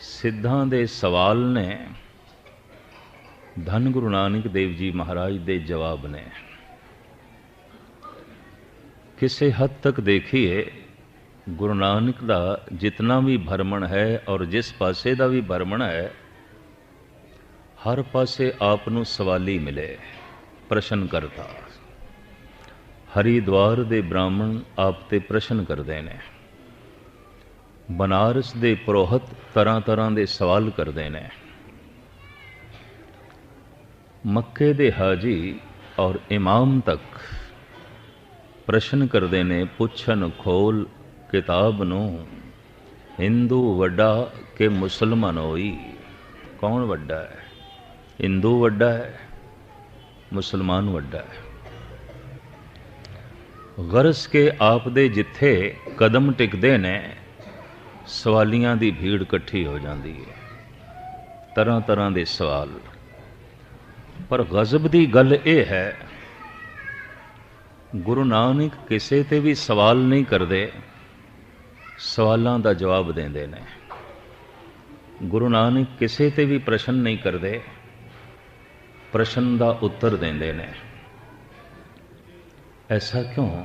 ਸਿੱਧਾਂ ਦੇ ਸਵਾਲ ਨੇ, ਧੰਨ ਗੁਰੂ ਨਾਨਕ ਦੇਵ ਜੀ ਮਹਾਰਾਜ ਦੇ ਜਵਾਬ ਨੇ। ਕਿਸੇ ਹੱਦ ਤੱਕ ਦੇਖੀਏ ਗੁਰੂ ਨਾਨਕ ਦਾ ਜਿਤਨਾ ਵੀ ਭਰਮਣ ਹੈ ਔਰ ਜਿਸ ਪਾਸੇ ਦਾ ਵੀ ਭਰਮਣ ਹੈ, ਹਰ ਪਾਸੇ ਆਪ ਨੂੰ ਸਵਾਲੀ ਮਿਲੇ, ਪ੍ਰਸ਼ਨ ਕਰਤਾ। ਹਰਿਦੁਆਰ ਦੇ ਬ੍ਰਾਹਮਣ ਆਪ ਤੇ ਪ੍ਰਸ਼ਨ ਕਰਦੇ ਨੇ, ਬਨਾਰਸ ਦੇ ਪੁਰੋਹਿਤ ਤਰ੍ਹਾਂ ਤਰ੍ਹਾਂ ਦੇ ਸਵਾਲ ਕਰਦੇ ਨੇ, ਮੱਕੇ ਦੇ ਹਾਜੀ ਔਰ ਇਮਾਮ ਤੱਕ ਪ੍ਰਸ਼ਨ ਕਰਦੇ ਨੇ। ਪੁੱਛਣ ਖੋਲ ਕਿਤਾਬ ਨੂੰ, ਹਿੰਦੂ ਵੱਡਾ ਕਿ ਮੁਸਲਮਾਨ ਹੋਈ? ਕੌਣ ਵੱਡਾ ਹੈ? ਹਿੰਦੂ ਵੱਡਾ ਹੈ, ਮੁਸਲਮਾਨ ਵੱਡਾ ਹੈ? ਗਰਜ਼ ਕੇ ਆਪ ਦੇ ਜਿੱਥੇ ਕਦਮ ਟਿਕਦੇ ਨੇ, ਸਵਾਲੀਆਂ ਦੀ ਭੀੜ ਇਕੱਠੀ ਹੋ ਜਾਂਦੀ ਹੈ, ਤਰ੍ਹਾਂ ਤਰ੍ਹਾਂ ਦੇ ਸਵਾਲ। ਪਰ ਗਜ਼ਬ ਦੀ ਗੱਲ ਇਹ ਹੈ, ਗੁਰੂ ਨਾਨਕ ਕਿਸੇ ਤੇ ਵੀ ਸਵਾਲ ਨਹੀਂ ਕਰਦੇ, ਸਵਾਲਾਂ ਦਾ ਜਵਾਬ ਦਿੰਦੇ ਨੇ। ਗੁਰੂ ਨਾਨਕ ਕਿਸੇ ਤੇ ਵੀ ਪ੍ਰਸ਼ਨ ਨਹੀਂ ਕਰਦੇ, ਪ੍ਰਸ਼ਨ ਦਾ ਉੱਤਰ ਦਿੰਦੇ ਨੇ। ਐਸਾ ਕਿਉਂ?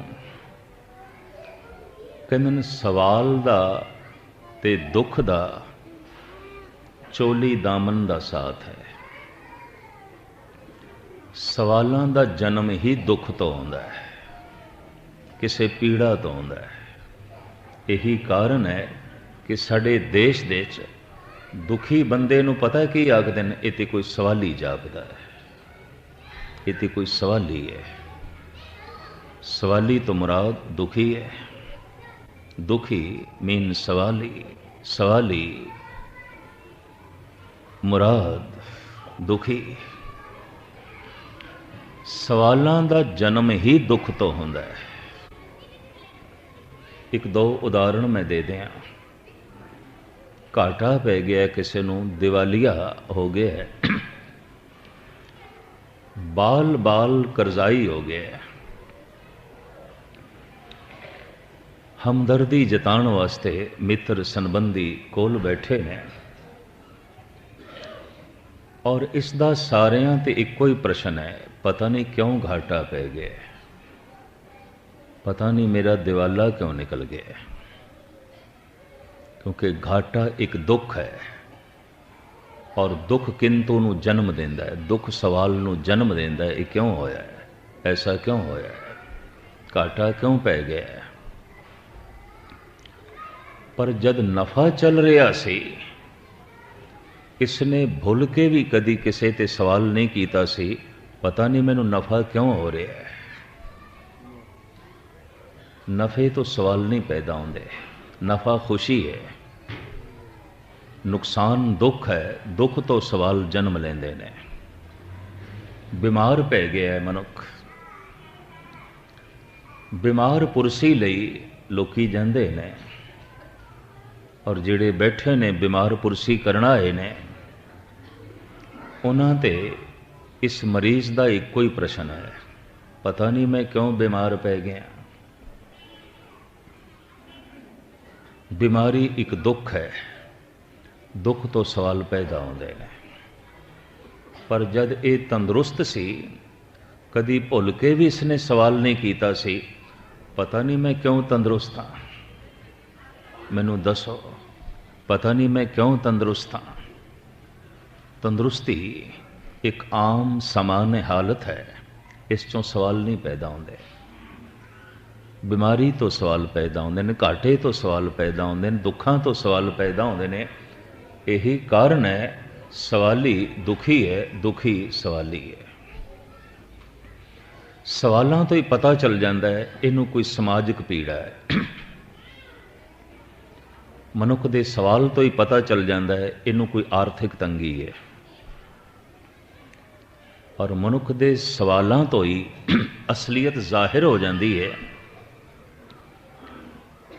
ਕਹਿੰਦੇ ਨੇ ਸਵਾਲ ਦਾ ਤੇ ਦੁੱਖ ਦਾ ਚੋਲੀ ਦਾਮਨ ਦਾ ਸਾਥ ਹੈ। ਸਵਾਲਾਂ ਦਾ ਜਨਮ ਹੀ ਦੁੱਖ ਤੋਂ ਆਉਂਦਾ ਹੈ, ਕਿਸੇ ਪੀੜਾ ਤੋਂ ਆਉਂਦਾ ਹੈ। ਇਹੀ ਕਾਰਨ ਹੈ ਕਿ ਸਾਡੇ ਦੇਸ਼ ਦੇ ਵਿੱਚ ਦੁਖੀ ਬੰਦੇ ਨੂੰ ਪਤਾ ਕੀ ਆਖਦੇ ਨੇ? ਇਹ ਤੇ ਕੋਈ ਸਵਾਲੀ ਜਾਪਦਾ ਹੈ, ਇਹ ਤੇ ਕੋਈ ਸਵਾਲੀ ਹੈ। ਸਵਾਲੀ ਤੋਂ ਮੁਰਾਦ ਦੁਖੀ ਹੈ। ਦੁਖੀ ਮੀਨ ਸਵਾਲੀ, ਸਵਾਲੀ ਮੁਰਾਦ ਦੁਖੀ। ਸਵਾਲਾਂ ਦਾ ਜਨਮ ਹੀ ਦੁੱਖ ਤੋਂ ਹੁੰਦਾ ਹੈ। ਇੱਕ ਦੋ ਉਦਾਹਰਣ ਮੈਂ ਦੇ ਦਿਆਂ। ਘਾਟਾ ਪੈ ਗਿਆ ਕਿਸੇ ਨੂੰ, ਦਿਵਾਲੀਆ ਹੋ ਗਿਆ, ਬਾਲ ਬਾਲ ਕਰਜ਼ਾਈ ਹੋ ਗਿਆ। ਹਮਦਰਦੀ ਜਤਾਉਣ ਵਾਸਤੇ ਮਿੱਤਰ ਸੰਬੰਧੀ ਕੋਲ ਬੈਠੇ ਨੇ ਔਰ ਇਸ ਦਾ ਸਾਰਿਆਂ ਤੇ ਇੱਕੋ ਹੀ ਪ੍ਰਸ਼ਨ ਹੈ, ਪਤਾ ਨਹੀਂ ਕਿਉਂ ਘਾਟਾ ਪੈ ਗਿਆ, ਪਤਾ ਨਹੀਂ ਮੇਰਾ ਦਿਵਾਲਾ ਕਿਉਂ ਨਿਕਲ ਗਿਆ। ਕਿਉਂਕਿ ਘਾਟਾ ਇੱਕ ਦੁੱਖ ਹੈ ਔਰ ਦੁੱਖ ਕਿੰਤੂ ਨੂੰ ਜਨਮ ਦਿੰਦਾ ਹੈ, ਦੁੱਖ ਸਵਾਲ ਨੂੰ ਜਨਮ ਦਿੰਦਾ ਹੈ। ਇਹ ਕਿਉਂ ਹੋਇਆ ਹੈ? ਐਸਾ ਕਿਉਂ ਹੋਇਆ ਹੈ? ਘਾਟਾ ਕਿਉਂ ਪੈ ਗਿਆ ਹੈ? ਪਰ ਜਦ ਨਫਾ ਚੱਲ ਰਿਹਾ ਸੀ, ਇਸਨੇ ਭੁੱਲ ਕੇ ਵੀ ਕਦੀ ਕਿਸੇ ਤੇ ਸਵਾਲ ਨਹੀਂ ਕੀਤਾ ਸੀ, ਪਤਾ ਨਹੀਂ ਮੈਨੂੰ ਨਫਾ ਕਿਉਂ ਹੋ ਰਿਹਾ ਹੈ। ਨਫੇ ਤੋਂ ਸਵਾਲ ਨਹੀਂ ਪੈਦਾ ਹੁੰਦੇ, ਨਫਾ ਖੁਸ਼ੀ ਹੈ, ਨੁਕਸਾਨ ਦੁੱਖ ਹੈ, ਦੁੱਖ ਤੋਂ ਸਵਾਲ ਜਨਮ ਲੈਂਦੇ ਨੇ। ਬਿਮਾਰ ਪੈ ਗਿਆ ਹੈ ਮਨੁੱਖ, ਬਿਮਾਰ ਪੁਰਸੀ ਲਈ ਲੋਕੀ ਜਾਂਦੇ ਨੇ ਔਰ ਜਿਹੜੇ ਬੈਠੇ ਨੇ ਬਿਮਾਰ ਪੁਰਸੀ ਕਰਨ ਆਏ ਨੇ, ਉਹਨਾਂ ਤੇ ਇਸ ਮਰੀਜ਼ ਦਾ ਇੱਕੋ ਹੀ ਪ੍ਰਸ਼ਨ ਹੈ, ਪਤਾ ਨਹੀਂ ਮੈਂ ਕਿਉਂ ਬਿਮਾਰ ਪੈ ਗਿਆ। ਬਿਮਾਰੀ ਇੱਕ ਦੁੱਖ ਹੈ, ਦੁੱਖ ਤੋਂ ਸਵਾਲ ਪੈਦਾ ਹੁੰਦੇ ਨੇ। ਪਰ ਜਦ ਇਹ ਤੰਦਰੁਸਤ ਸੀ, ਕਦੀ ਭੁੱਲ ਕੇ ਵੀ ਇਸਨੇ ਸਵਾਲ ਨਹੀਂ ਕੀਤਾ ਸੀ, ਪਤਾ ਨਹੀਂ ਮੈਂ ਕਿਉਂ ਤੰਦਰੁਸਤ ਹਾਂ, ਮੈਨੂੰ ਦੱਸੋ, ਪਤਾ ਨਹੀਂ ਮੈਂ ਕਿਉਂ ਤੰਦਰੁਸਤ ਹਾਂ। ਤੰਦਰੁਸਤੀ ਇੱਕ ਆਮ ਸਾਮਾਨਯ ਹਾਲਤ ਹੈ, ਇਸ ਚੋਂ ਸਵਾਲ ਨਹੀਂ ਪੈਦਾ ਹੁੰਦੇ। ਬਿਮਾਰੀ ਤੋਂ ਸਵਾਲ ਪੈਦਾ ਹੁੰਦੇ ਨੇ, ਘਾਟੇ ਤੋਂ ਸਵਾਲ ਪੈਦਾ ਹੁੰਦੇ ਨੇ, ਦੁੱਖਾਂ ਤੋਂ ਸਵਾਲ ਪੈਦਾ ਹੁੰਦੇ ਨੇ। ਇਹੀ ਕਾਰਨ ਹੈ ਸਵਾਲੀ ਦੁਖੀ ਹੈ, ਦੁਖੀ ਸਵਾਲੀ ਹੈ। ਸਵਾਲਾਂ ਤੋਂ ਹੀ ਪਤਾ ਚੱਲ ਜਾਂਦਾ ਹੈ ਇਹਨੂੰ ਕੋਈ ਸਮਾਜਿਕ ਪੀੜਾ ਹੈ। ਮਨੁੱਖ ਦੇ ਸਵਾਲ ਤੋਂ ਹੀ ਪਤਾ ਚੱਲ ਜਾਂਦਾ ਹੈ ਇਹਨੂੰ ਕੋਈ ਆਰਥਿਕ ਤੰਗੀ ਹੈ। ਔਰ ਮਨੁੱਖ ਦੇ ਸਵਾਲਾਂ ਤੋਂ ਹੀ ਅਸਲੀਅਤ ਜ਼ਾਹਿਰ ਹੋ ਜਾਂਦੀ ਹੈ,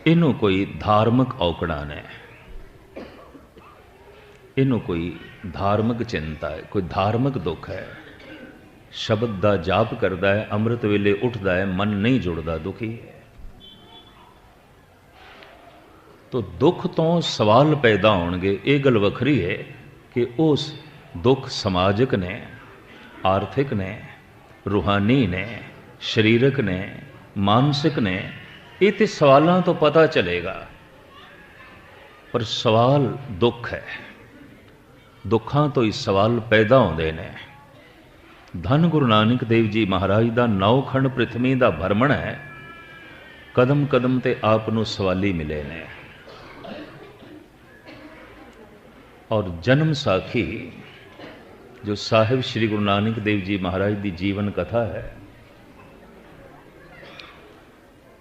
ਇਹਨੂੰ ਕੋਈ ਧਾਰਮਿਕ ਔਕੜਾਨ ਹੈ, ਇਹਨੂੰ ਕੋਈ ਧਾਰਮਿਕ ਚਿੰਤਾ ਹੈ, ਕੋਈ ਧਾਰਮਿਕ ਦੁੱਖ ਹੈ। ਸ਼ਬਦ ਦਾ ਜਾਪ ਕਰਦਾ ਹੈ, ਅੰਮ੍ਰਿਤ ਵੇਲੇ ਉੱਠਦਾ ਹੈ, ਮਨ ਨਹੀਂ ਜੁੜਦਾ, ਦੁਖੀ ਹੈ। तो दुख तो सवाल पैदा होणगे। ये गल वखरी है कि उस दुख समाजिक ने, आर्थिक ने, रूहानी ने, शरीरक ने, मानसिक ने, ये तो सवालों तो पता चलेगा। पर सवाल दुख है, दुखों तो ही सवाल पैदा होंदे ने। धन गुरु नानक देव जी महाराज का 9 खंड पृथ्वी का भ्रमण है, कदम कदम ते आप नूं सवाली मिले ने। और जन्म साखी जो साहिब श्री गुरु नानक देव जी महाराज की जीवन कथा है,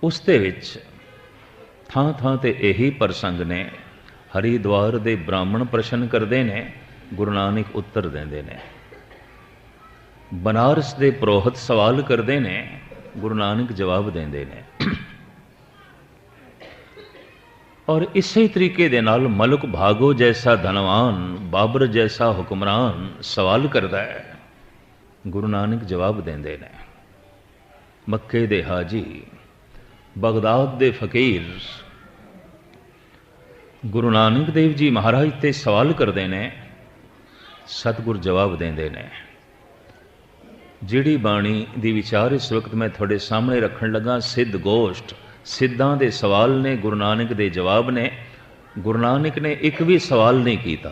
उसते विच थां थां ते यही प्रसंग ने। हरिद्वार दे ब्राह्मण प्रश्न करते ने, गुरु नानक उत्तर देंदे ने। बनारस दे पुरोहित सवाल करते ने, गुरु नानक जवाब देंदे ने। और इसी तरीके दे नाल मलक भागो जैसा धनवान, बाबर जैसा हुक्मरान सवाल करता है, गुरु नानक जवाब देंदे ने। मक्के दे हाजी, बगदाद दे फकीर गुरु नानक देव जी महाराज ते सवाल करते ने, सतगुर जवाब देंदे ने। जिहड़ी बाणी दी विचार इस वक्त मैं थोड़े सामने रखन लगा, सिद्ध गोष्ठ, सिद्धां दे सवाल ने, गुरु नानक दे जवाब ने। गुरु नानक ने एक भी सवाल नहीं कीता,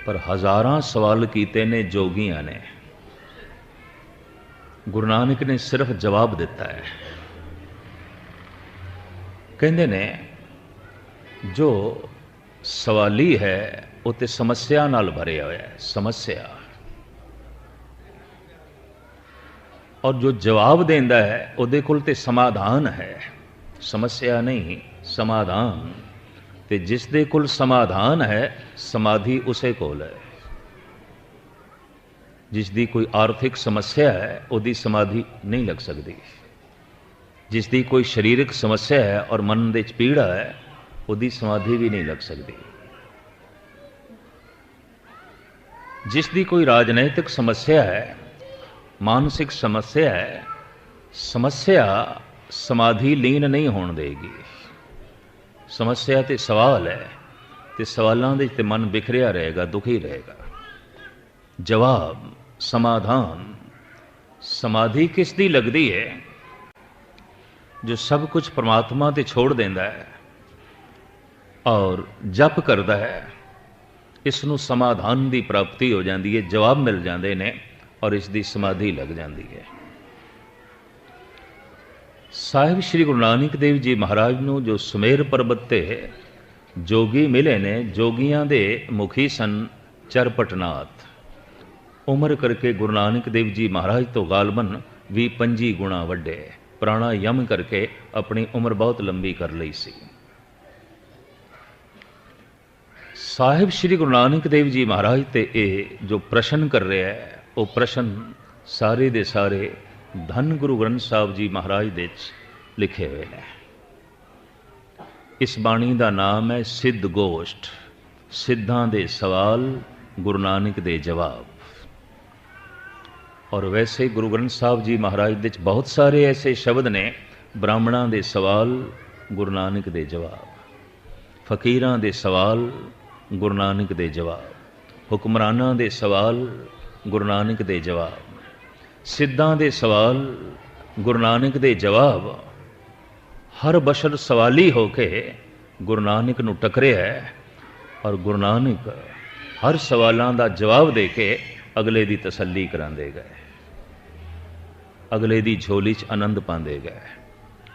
पर हज़ारां सवाल कीते ने जोगियां ने। गुरु नानक ने सिर्फ जवाब दिता है। कहते ने जो सवाली है वो तो समस्या नाल भरिया हुआ है, समस्या। और जो जवाब देंदा है उहदे कोल ते समाधान है, समस्या नहीं समाधान। ते जिस दे कोल समाधान है, समाधि उसे कोल है। जिस दी कोई आर्थिक समस्या है उहदी समाधि नहीं लग सकती। जिस दी कोई शरीरक समस्या है और मन दे पीड़ा है, उहदी समाधि भी नहीं लग सकती। जिस दी कोई राजनैतिक समस्या है, मानसिक समस्या है, समस्या समाधि लीन नहीं होने देगी। समस्या ते सवाल है, ते सवालों दे ते मन बिखरिया रहेगा, दुखी रहेगा। जवाब, समाधान, समाधि किस दी लगती है? जो सब कुछ परमात्मा ते छोड़ देंदा है और जप करता है, इसनों समाधान की प्राप्ति हो जाती है, जवाब मिल जाते हैं और इसकी समाधि लग जाती है। साहिब श्री गुरु नानक देव जी महाराज नूं जो सुमेर पर्वत ते जोगी मिले ने, जोगियां दे मुखी सन चरपटनाथ। उम्र करके गुरु नानक देव जी महाराज तो गालबन 20-25 गुणा वड्डे, प्राणायाम करके अपनी उम्र बहुत लंबी कर ली सी। साहिब श्री गुरु नानक देव जी महाराज ते ये जो प्रश्न कर रहे हैं, वो प्रश्न सारे दे सारे धन गुरु ग्रंथ साहब जी महाराज दे लिखे हुए हैं। इस बाणी का नाम है सिद्ध गोष्ठ, सिद्धां दे सवाल, गुरु नानक दे जवाब। और वैसे गुरु ग्रंथ साहब जी महाराज दे बहुत सारे ऐसे शब्द ने, ब्राह्मणां दे सवाल, गुरु नानक दे जवाब, फकीरां दे सवाल, गुरु नानक दे जवाब, हुक्मरानां दे सवाल, गुरु नानक दे जवाब, सिद्धां दे सवाल, गुरु नानक दे जवाब। हर बशर सवाली होके गुरु नानक नूं टकरिया है और गुरु नानक हर सवालों का जवाब दे के अगले की तसल्ली करांदे गए, अगले की झोली च आनंद पांदे गए,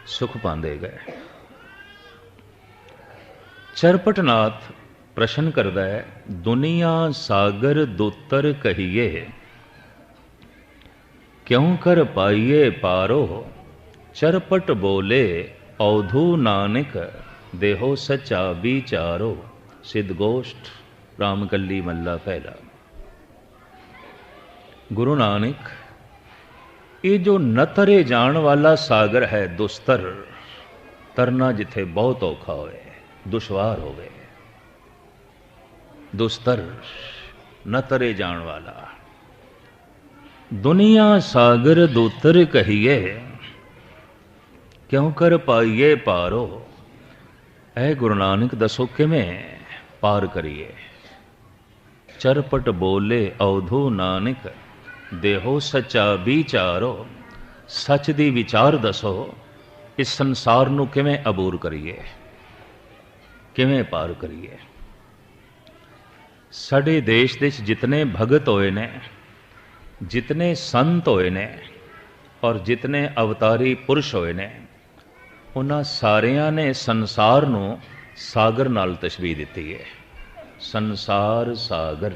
सुख पांदे गए। चरपटनाथ प्रश्न करता है, दुनिया सागर दोतर कहिए, क्यों कर पाइए पारो, चरपट बोले औधू नानक, देहो सच्चा विचारो। सिद्ध गोष्ठ, रामकली मल्ला पहला। गुरु नानक, ये जो नतरे जान वाला सागर है दुस्तर, तरना जिथे बहुत औखा होए, दुश्वार होवे, दुस्तर नतरे जान वाला। दुनिया सागर दोतर कहिए, क्यों कर पाइए पारो, ऐ गुरु नानक दसो किवें पार करिए। चरपट बोले अवधू नानक देहो सच्चा विचारो। सच दी विचार दसो इस संसार नूं किवें अबूर करिए, किवें पार करिए। साडे देश दे जितने भगत होए ने, जितने संत होए ने और जितने अवतारी पुरुष होए ने, उन्हां सारियां ने संसार नूं सागर नाल तशबीह दित्ती है। संसार सागर,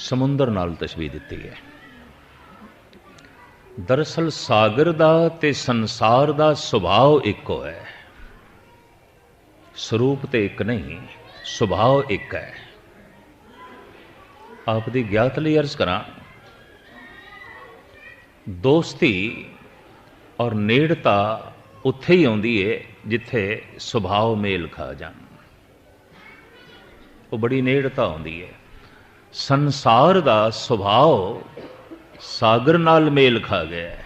समुंदर नाल तशबीह दित्ती है। दरअसल सागर दा ते संसार दा सुभाव इक्को है, स्वरूप ते एक नहीं, सुभाव एक है। आप दी ज्ञात लई अर्ज करां, दोस्ती और नेड़ता उत्थे ही आउंदी है जिथे सुभाव मेल खा जान, वो बड़ी नेड़ता आउंदी है। संसार दा सुभाव सागर नाल मेल खा गया है,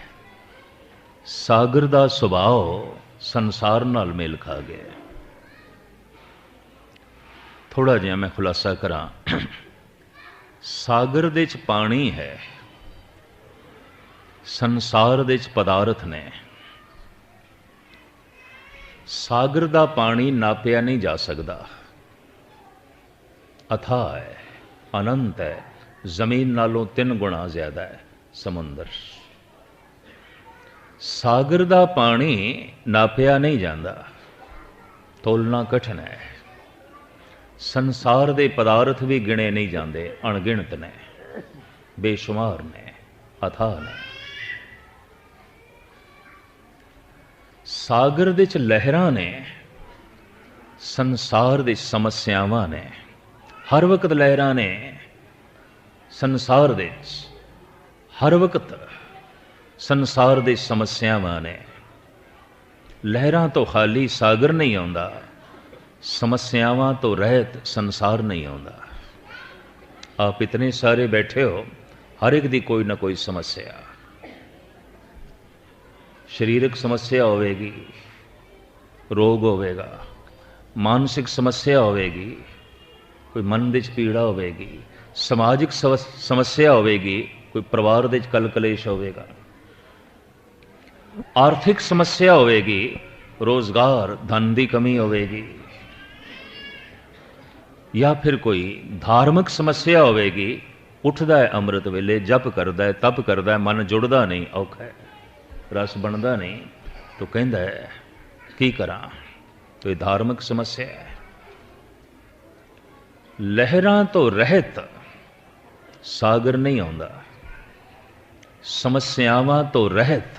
सागर दा सुभाव संसार नाल मेल खा गया है। थोड़ा जिहा मैं खुलासा करां। सागर दे च पानी है, संसार दे च पदार्थ ने। सागर दा पानी नापिया नहीं जा सकता, अथाह है, अनंत है, जमीन नालों 3 गुणा ज्यादा है समुंदर। सागर दा पानी नापिया नहीं जाता, तोलना कठिन है। संसार दे पदार्थ भी गिने नहीं जाते, अणगिणत ने, बेशुमार ने, अथाह ने। सागर दे च लहरां ने, संसार दे समस्यावां ने। हर वक्त लहरां ने संसार दे च, हर वक्त संसार दे समस्यावां ने। लहरां तो खाली सागर नहीं आउंदा, समस्यावां तो रहत संसार नहीं आउंदा। आप इतने सारे बैठे हो, हर एक दी कोई ना कोई समस्या। शरीरक समस्या होवेगी, रोग होवेगा, मानसिक समस्या होवेगी, कोई मन दे च पीड़ा होवेगी, समाजिक समस्या होवेगी, कोई परिवार दे च कल कलेश होवेगा, आर्थिक समस्या होवेगी, रोजगार धन की कमी होवेगी, या फिर कोई धार्मिक समस्या होवेगी। उठदा है अमृत वेले, जप करदा है, तप करदा है, मन जुड़दा नहीं, औखा है, रस बनता नहीं, तो कहता है की करा। तो ये धार्मिक समस्या है। लहरां तो रहत सागर नहीं आउंदा, समस्यावां तो रहत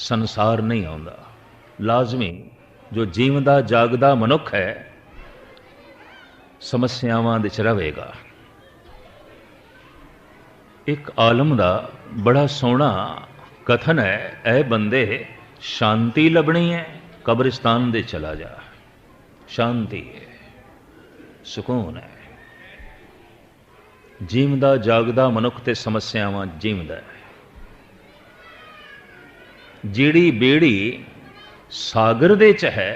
संसार नहीं आउंदा। लाजमी जो जीवदा जागदा मनुख है समस्यावां दे च रहेगा। एक आलम दा बड़ा सोहना कथन है, ऐ बंदे शांति लभनी है कब्रिस्तान दे चला जा। शांति है, सुकून है। जीवदा जागदा मनुख ते समस्यावां जीवदा है। जिहड़ी बेड़ी सागर दे च है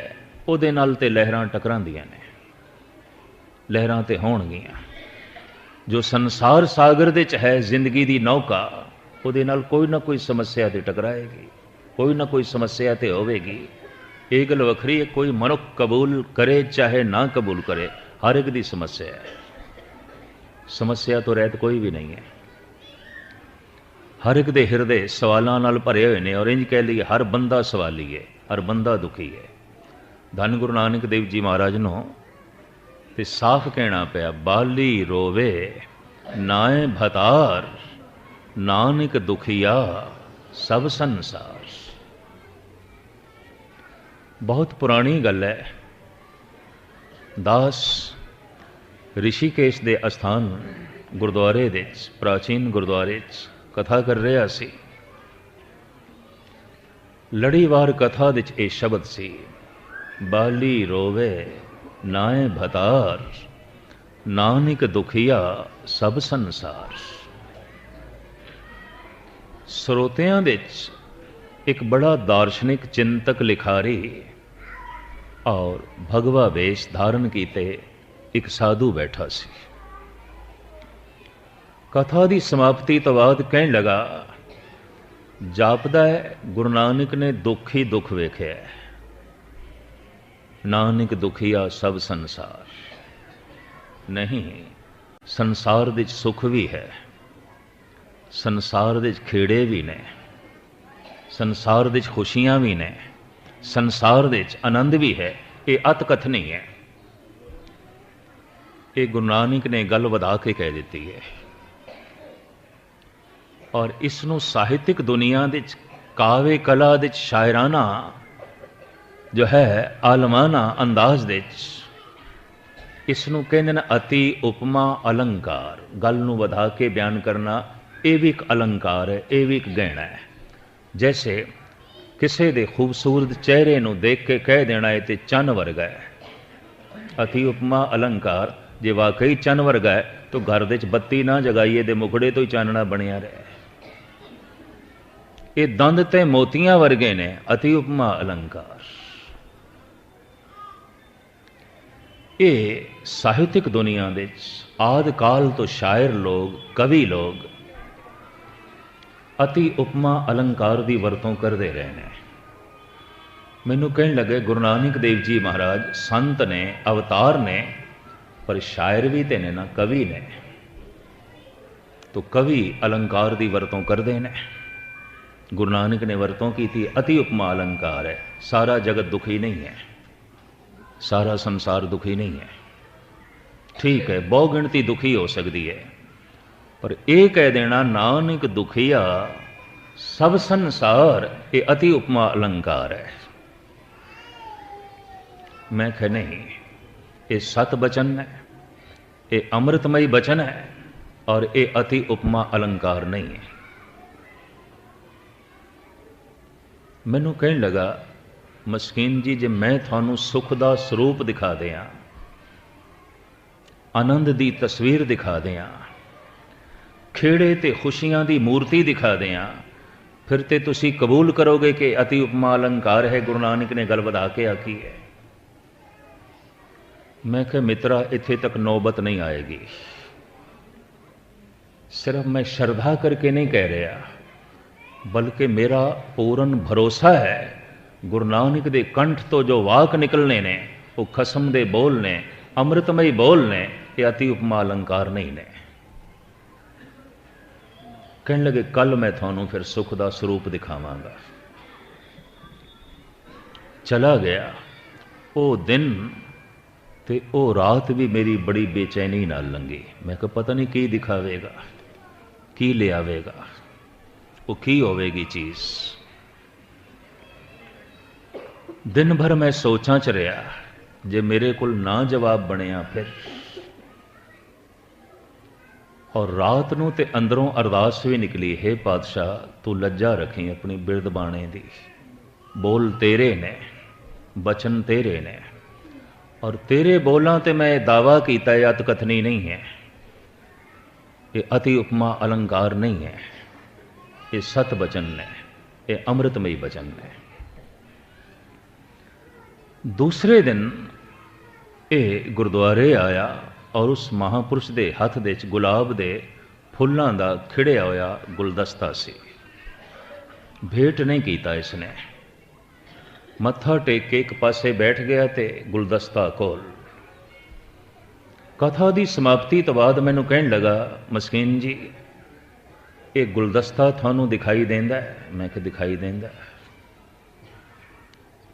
उहदे नाल ते लहरां टकरांदियां ने, लहरां ते होणगियां। जो संसार सागर दे च है जिंदगी दी नौका, उहदे नाल कोई ना कोई समस्या ते टकराएगी, कोई ना कोई समस्या ते होवेगी। ये गल वखरी है, कोई मनुख कबूल करे चाहे ना कबूल करे, हर एक दी समस्या है। समस्या तो रहत कोई भी नहीं है। हर एक दे हिरदे सवालों नाल भरे हुए ने, और इंज कह लीए हर बंदा सवाली है, हर बंदा दुखी है। धन गुरु नानक देव जी महाराज नूं ते साफ कहना पिया, बाली रोवे नाए भतार, नानक दुखिया सब संसार। बहुत पुरानी गल है। दास ऋषिकेश दे अस्थान गुरुद्वारे दे प्राचीन गुरुद्वारे कथा कर रहा सी। लड़ीवार कथा दे ये शब्द सी, बाली रोवे नाए भतार, नानक दुखिया सब संसार। ਸਰੋਤਿਆਂ ਦੇ एक बड़ा दार्शनिक चिंतक लिखारी और भगवा वेश धारण कीते एक साधु बैठा सी। कथा की समाप्ति तो बाद कहन लगा, जापदा है गुरु नानक ने दुख ही दुख वेख्या, नानक दुखिया सब संसार। नहीं, संसार दे सुख भी है, संसार दे खेड़े भी ने, संसार दे खुशियां भी ने, संसार दे आनंद भी है। ये अतकथ नहीं है, ये गुरु नानक ने गल वधा के कह दी है। और इसनों साहित्यिक दुनिया दे काव्य कला दे शायराना जो है आलमाना अंदाज दे इसनों कहते हैं अति उपमा अलंकार। गल नूं वधा के बयान करना ये भी एक अलंकार है, ये भी एक गहना है। जैसे किसी दे खूबसूरत चेहरे नूं देख के कह देना है ते चन वर्गा है। अति उपमा अलंकार, जे वाकई चन वर्गा है तो घर दे बत्ती ना जगाइए दे मुखड़े तो ही चानना बनिया रहे। ये दंद ते मोतियां वर्गे ने, अति उपमा अलंकार। ये साहित्यिक दुनिया दे आदि काल तो शायर लोग, कवि लोग अति उपमा अलंकार की वरतों करते रहे हैं। मैनू कहन लगे गुरु नानक देव जी महाराज संत ने, अवतार ने, पर शायर भी तो ने ना, कवि ने। तो कवि अलंकार की वरतों करते हैं। गुरु नानक ने वरतों की थी, अति उपमा अलंकार है। सारा जगत दुखी नहीं है, सारा संसार दुखी नहीं है। ठीक है, बहु गिनती दुखी हो सकती है, पर यह कह देना नानक दुखिया सब संसार, ये अति उपमा अलंकार है। मैं कह नहीं, ये सत बचन है, ये अमृतमयी बचन है, और ये अति उपमा अलंकार नहीं है। मैनू कहन लगा, मस्कीन जी जे मैं थानू सुख दा स्वरूप दिखा दियां, आनंद दी तस्वीर दिखा दियां, खेड़े ते खुशियां दी मूर्ति दिखा दियां, फिर ते तुसी कबूल करोगे कि अति उपमा अलंकार है, गुरु नानक ने गल वधा के आखी है। मैं कह मित्रा, इत्थे तक नौबत नहीं आएगी। सिर्फ मैं श्रद्धा करके नहीं कह रहा, बल्कि मेरा पूर्ण भरोसा है गुरु नानक दे कंठ तो जो वाक निकलने ने वो खसम दे बोल ने, अमृतमयी बोल ने, ये अति उपमा अलंकार नहीं ने। कहने लगे कल मैं थानू फिर सुख दा स्वरूप दिखावांगा। चला गया वो दिन ते वो रात भी मेरी बड़ी बेचैनी नाल लंघी। मैं कहा पता नहीं की दिखावेगा, की ले आवेगा, वो की होवेगी चीज। दिन भर मैं सोचां च रहा, जे मेरे को ना जवाब बनिया फिर। और रात नूं ते अंदरों अरदास भी निकली, हे पातशाह तू लज्जा रखी अपनी बिरद बाणे दी। बोल तेरे ने, बचन तेरे ने, और तेरे बोलां ते मैं दावा कीता है अतकथनी नहीं है, ये अति उपमा अलंकार नहीं है, ये सत बचन ने, ये अमृतमयी बचन ने। दूसरे दिन ये गुरुद्वारे आया और उस महापुरुष के हथ दे गुलाब के फुलों का खिड़िया होया गुलदस्ता सी। भेंट नहीं किया इसने, मत्था टेक के एक पासे बैठ गया ते गुलदस्ता कोल। कथा की समाप्ति तो बाद मैनू कहन लगा, मस्कीन जी ये गुलदस्ता थानू दिखाई देंदा है? मैं कि दिखाई देंदा है।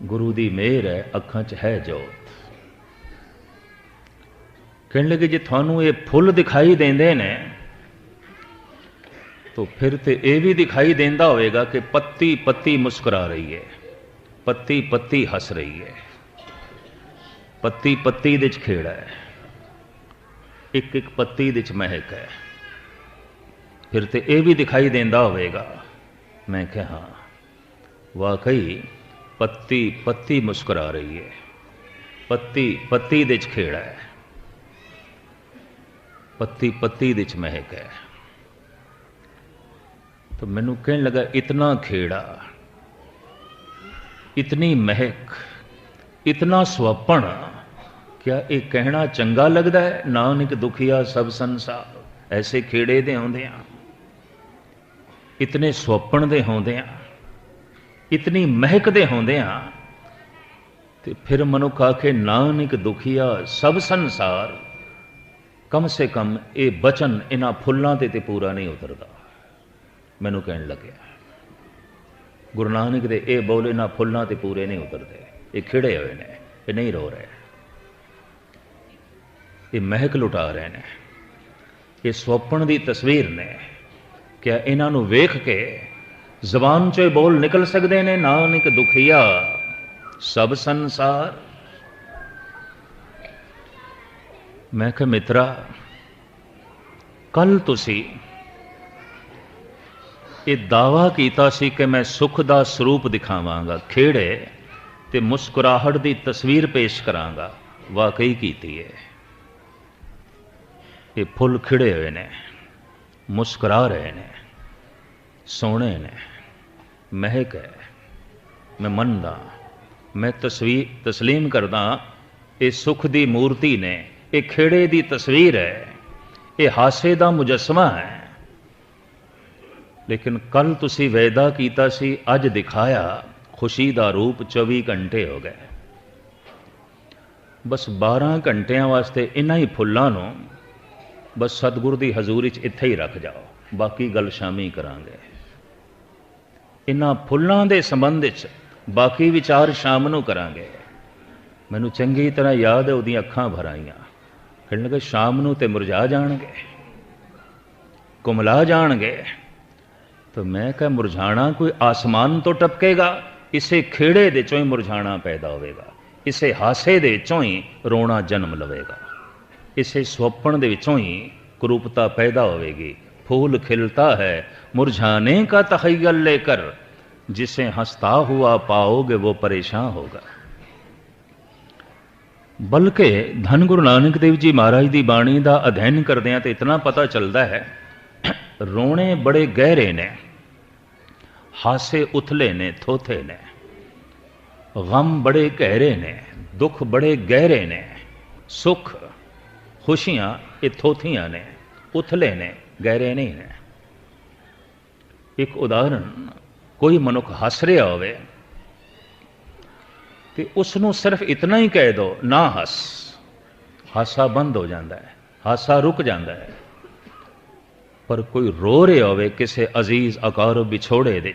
गुरु की मेहर है, अखां च है जोत। कहने लगे जे थानू ये फुल दिखाई देंदे ने तो फिर तो यह भी दिखाई देंदा होएगा कि पत्ती पत्ती मुस्कुरा रही है, पत्ती पत्ती हस रही है, पत्ती पत्ती दे च खेड़ा है, एक एक पत्ती दे च महक है। फिर तो यह भी दिखाई देंदा होएगा। मैं कहा हाँ, वाकई पत्ती पत्ती मुस्कुरा रही है, पत्ती पत्ती दे च खेड़ा है, पत्ती पत्ती दे च महक है। तो मैनू कहने लगा इतना खेड़ा इतनी महक, इतना स्वपन, क्या ये कहना चंगा लगता है? नानक दुखिया सब संसार। ऐसे खेड़े दे होंदियां, इतने स्वपन दे होंदियां, इतनी महक दे होंदियां, ते फिर मनुख आखे नानक दुखिया सब संसार। कम से कम ये बचन इन्हां फुल्लां ते पूरा नहीं उतरदा। मैनू कहण लग्या गुरु नानक दे ये बोल इन्हां फुल्लां ते पूरे नहीं उतरते। ये खिड़े हुए ने, ये नहीं रो रहे, ये महक लुटा रहे हैं, ये स्वप्न की तस्वीर ने। क्या इन्हों वेख के जबान चो बोल निकल सकते हैं नानक दुखिया सब संसार? मैं कहा मित्रा, कल तुसी ये दावा कीता सी कि मैं सुख का स्वरूप दिखावांगा, खेड़े ते मुस्कुराहट की तस्वीर पेश करांगा। वाकई कीती है। ये फुल खिड़े हुए ने, मुस्कुरा रहे ने, सोने ने, महक है। मैं मनदा, मैं तस्लीम करदा, ये सुख की मूर्ति ने, ये खेड़े की तस्वीर है, ये हासे का मुजस्मा है। लेकिन कल तुसी वैदा कीता सी, अज दिखाया खुशी का रूप। 24 घंटे हो गए, बस 12 घंटिया वास्ते इन्हां ही फुल्लां नूं बस सतगुरु की हजूरी च इत्थे ही रख जाओ, बाकी गल शामी करांगे। इन्हां फुल्लां दे संबंध च बाकी विचार शाम नूं करांगे। मैनू चंगी तरह याद है, उहदियां अखां भर आईयां। कहण लगे शाम नूं ते मुरझा जाणगे, कुमला जाणगे। तो मैं कहा मुरझाना कोई आसमान तो टपकेगा? इसे खेड़े दे चों ही मुरझाना पैदा होवेगा, इसे हासे दे चों ही रोना जन्म लवेगा, इसे स्वप्न दे विचों ही कुरूपता पैदा होवेगी। फूल खिलता है मुरझाने का तखय्युल लेकर, जिसे हंसता हुआ पाओगे वो परेशान होगा। बल्कि धन गुरु नानक देव जी महाराज की बाणी का अध्ययन करदे तो इतना पता चलता है, रोने बड़े गहरे ने, हासे उथले ने, थोथे ने, गम बड़े गहरे ने, दुख बड़े गहरे ने, सुख खुशियां ये थोथियां ने, उथले ने, गहरे नहीं ने। एक उदाहरण, कोई मनुख हस रहा होवे ते उसनों सिर्फ इतना ही कह दो ना हस, हासा बंद हो जाता है, हासा रुक जाता है। पर कोई रो रहा होवे किसी अजीज अकारब विछोड़े दे,